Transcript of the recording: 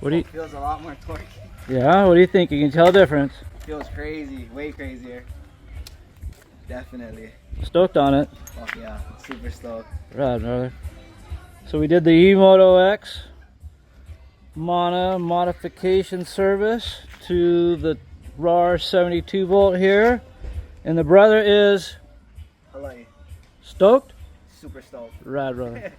What do you? Feels a lot more torque. Yeah. What do you think? You can tell the difference. Feels crazy, way crazier. Definitely. Stoked on it. Oh yeah, super stoked. Right, brother. So we did the EMoto-X modification service to the Rawrr 72 volt here, and the brother is I like it. stoked. Super stoked. Right, brother.